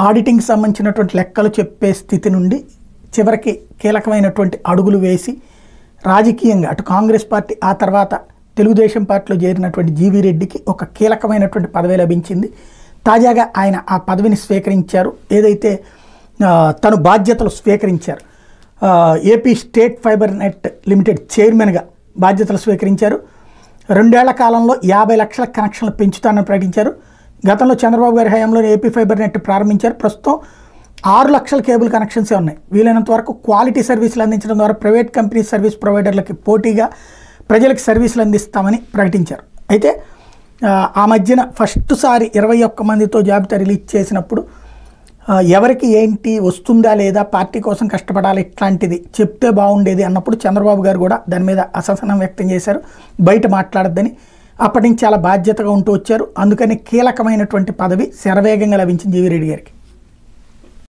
ఆడిటింగ్కి సంబంధించినటువంటి లెక్కలు చెప్పే స్థితి నుండి చివరికి కీలకమైనటువంటి అడుగులు వేసి రాజకీయంగా అటు కాంగ్రెస్ పార్టీ ఆ తర్వాత తెలుగుదేశం పార్టీలో చేరినటువంటి జీవీ రెడ్డికి ఒక కీలకమైనటువంటి పదవి లభించింది. తాజాగా ఆయన ఆ పదవిని స్వీకరించారు. ఏదైతే తను బాధ్యతలు స్వీకరించారు, AP state fibre net limited చైర్మన్గా బాధ్యతలు స్వీకరించారు. 2 ఏళ్ల కాలంలో 50 లక్షల కనెక్షన్లు పెంచుతానని ప్రకటించారు. గతంలో చంద్రబాబు గారి హయాంలో ఏపీ ఫైబర్ నెట్ ప్రారంభించారు. ప్రస్తుతం 6 లక్షల కేబుల్ కనెక్షన్సే ఉన్నాయి. వీలైనంత వరకు క్వాలిటీ సర్వీసులు అందించడం ద్వారా ప్రైవేట్ కంపెనీ సర్వీస్ ప్రొవైడర్లకి పోటీగా ప్రజలకు సర్వీసులు అందిస్తామని ప్రకటించారు. అయితే ఆ మధ్యన ఫస్ట్ సారి 21 మందితో జాబితా రిలీజ్ చేసినప్పుడు ఎవరికి ఏంటి వస్తుందా లేదా, పార్టీ కోసం కష్టపడాలి, ఇట్లాంటిది చెప్తే బాగుండేది అన్నప్పుడు చంద్రబాబు గారు కూడా దాని మీద అసహనం వ్యక్తం చేశారు. బయట మాట్లాడద్దని. అప్పటి నుంచి చాలా బాధ్యతగా ఉంటూ వచ్చారు. అందుకని కీలకమైనటువంటి పదవి శరవేగంగా లభించింది జీవీ రెడ్డి గారికి.